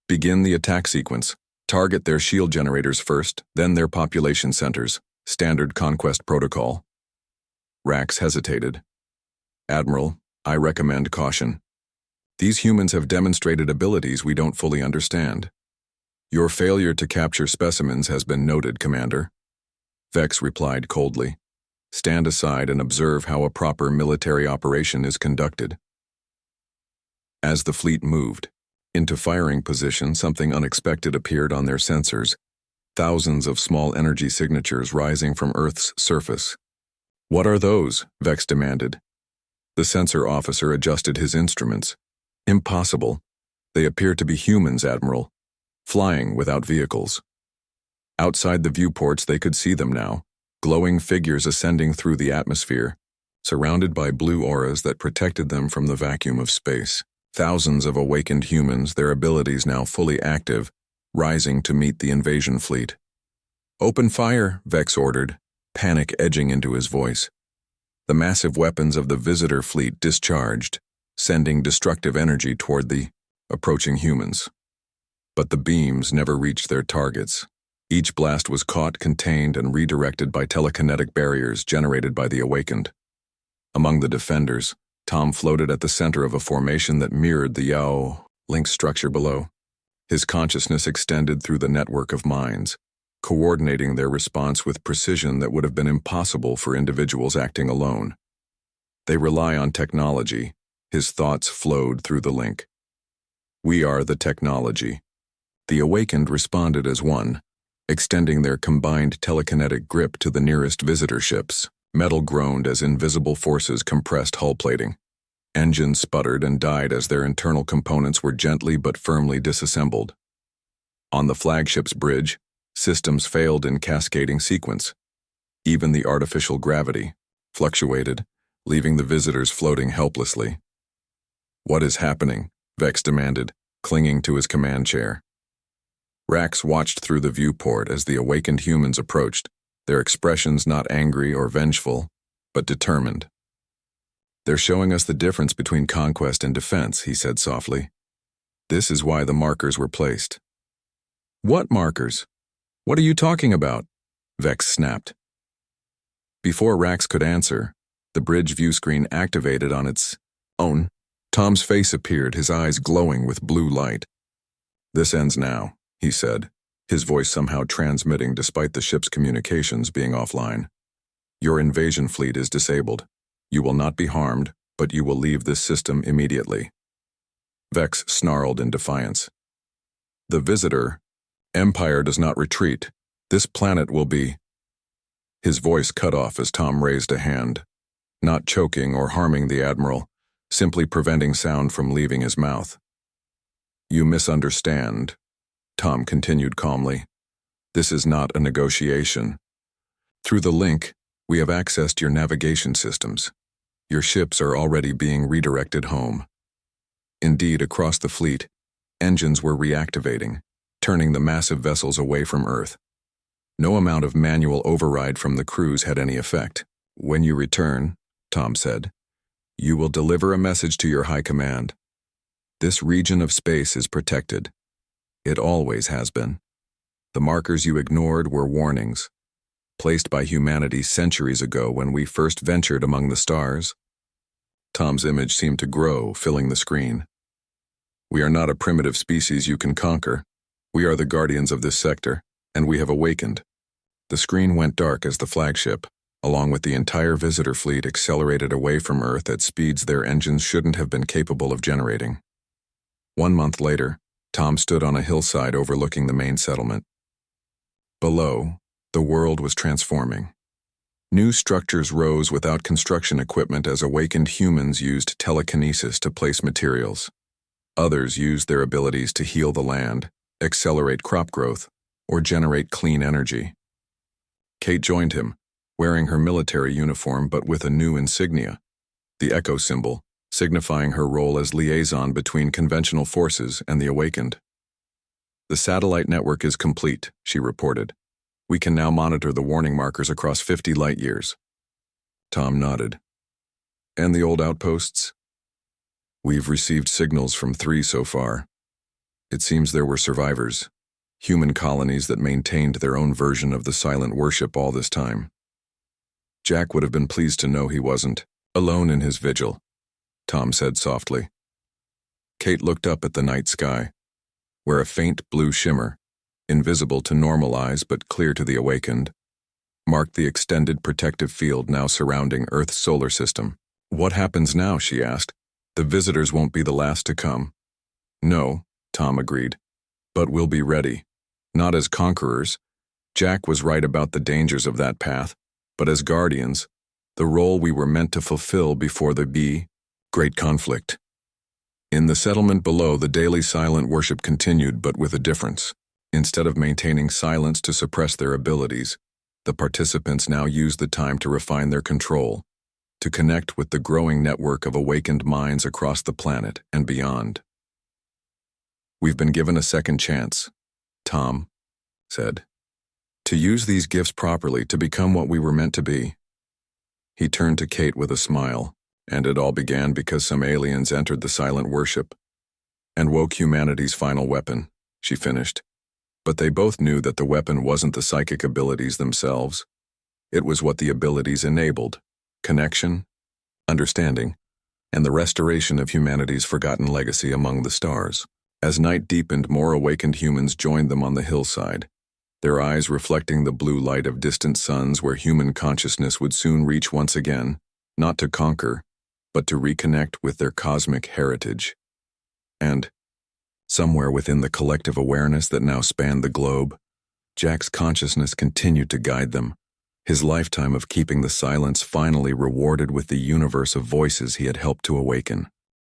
Begin the attack sequence. Target their shield generators first, then their population centers. Standard conquest protocol. Rax hesitated. Admiral, I recommend caution. These humans have demonstrated abilities we don't fully understand. Your failure to capture specimens has been noted, Commander. Vex replied coldly. Stand aside and observe how a proper military operation is conducted. As the fleet moved into firing position, something unexpected appeared on their sensors. Thousands of small energy signatures rising from Earth's surface. What are those? Vex demanded. The sensor officer adjusted his instruments. Impossible. They appear to be humans, Admiral, flying without vehicles. Outside the viewports they could see them now, glowing figures ascending through the atmosphere, surrounded by blue auras that protected them from the vacuum of space. Thousands of awakened humans, their abilities now fully active, rising to meet the invasion fleet. Open fire, Vex ordered, panic edging into his voice. The massive weapons of the visitor fleet discharged, sending destructive energy toward the approaching humans. But the beams never reached their targets. Each blast was caught, contained, and redirected by telekinetic barriers generated by the awakened. Among the defenders, Tom floated at the center of a formation that mirrored the Yao link structure below. His consciousness extended through the network of minds, coordinating their response with precision that would have been impossible for individuals acting alone. They rely on technology. His thoughts flowed through the link. We are the technology. The awakened responded as one, extending their combined telekinetic grip to the nearest visitor ships. Metal groaned as invisible forces compressed hull plating. Engines sputtered and died as their internal components were gently but firmly disassembled. On the flagship's bridge, systems failed in cascading sequence. Even the artificial gravity fluctuated, leaving the visitors floating helplessly. What is happening? Vex demanded, clinging to his command chair. Rax watched through the viewport as the awakened humans approached, their expressions not angry or vengeful, but determined. They're showing us the difference between conquest and defense, he said softly. This is why the markers were placed. What markers? What are you talking about? Vex snapped. Before Rax could answer, the bridge view screen activated on its own. Tom's face appeared, his eyes glowing with blue light. This ends now, he said, his voice somehow transmitting despite the ship's communications being offline. Your invasion fleet is disabled. You will not be harmed, but you will leave this system immediately. Vex snarled in defiance. The visitor empire does not retreat. This planet will be... His voice cut off as Tom raised a hand, not choking or harming the Admiral, simply preventing sound from leaving his mouth. You misunderstand, Tom continued calmly. This is not a negotiation. Through the link, we have accessed your navigation systems. Your ships are already being redirected home. Indeed, across the fleet, engines were reactivating, turning the massive vessels away from Earth. No amount of manual override from the crews had any effect. When you return, Tom said, you will deliver a message to your high command. This region of space is protected. It always has been. The markers you ignored were warnings, placed by humanity centuries ago when we first ventured among the stars. Tom's image seemed to grow, filling the screen. We are not a primitive species you can conquer. We are the guardians of this sector, and we have awakened. The screen went dark as the flagship, along with the entire visitor fleet, accelerated away from Earth at speeds their engines shouldn't have been capable of generating. 1 month later, Tom stood on a hillside overlooking the main settlement. Below, the world was transforming. New structures rose without construction equipment as awakened humans used telekinesis to place materials. Others used their abilities to heal the land, accelerate crop growth, or generate clean energy. Kate joined him, wearing her military uniform but with a new insignia. the echo symbol, signifying her role as liaison between conventional forces and the awakened. "The satellite network is complete," she reported. "We can now monitor the warning markers across 50 light-years." Tom nodded. "And the old outposts?" "We've received signals from 3 so far. It seems there were survivors, human colonies that maintained their own version of the silent worship all this time." Jack would have been pleased to know he wasn't alone in his vigil, Tom said softly. Kate looked up at the night sky, where a faint blue shimmer, invisible to normal eyes but clear to the awakened, marked the extended protective field now surrounding Earth's solar system. "What happens now?" she asked. "The visitors won't be the last to come." "No," Tom agreed, "but we'll be ready. Not as conquerors. Jack was right about the dangers of that path, but as guardians, the role we were meant to fulfill before the great conflict." In the settlement below, the daily silent worship continued, but with a difference. Instead of maintaining silence to suppress their abilities, the participants now used the time to refine their control, to connect with the growing network of awakened minds across the planet and beyond. "We've been given a second chance," Tom said, "to use these gifts properly, to become what we were meant to be." He turned to Kate with a smile, and it all began because some aliens entered the silent worship and woke humanity's final weapon, she finished. But they both knew that the weapon wasn't the psychic abilities themselves. It was what the abilities enabled: connection, understanding, and the restoration of humanity's forgotten legacy among the stars. As night deepened, more awakened humans joined them on the hillside, their eyes reflecting the blue light of distant suns where human consciousness would soon reach once again, not to conquer, but to reconnect with their cosmic heritage. And, somewhere within the collective awareness that now spanned the globe, Jack's consciousness continued to guide them, his lifetime of keeping the silence finally rewarded with the universe of voices he had helped to awaken.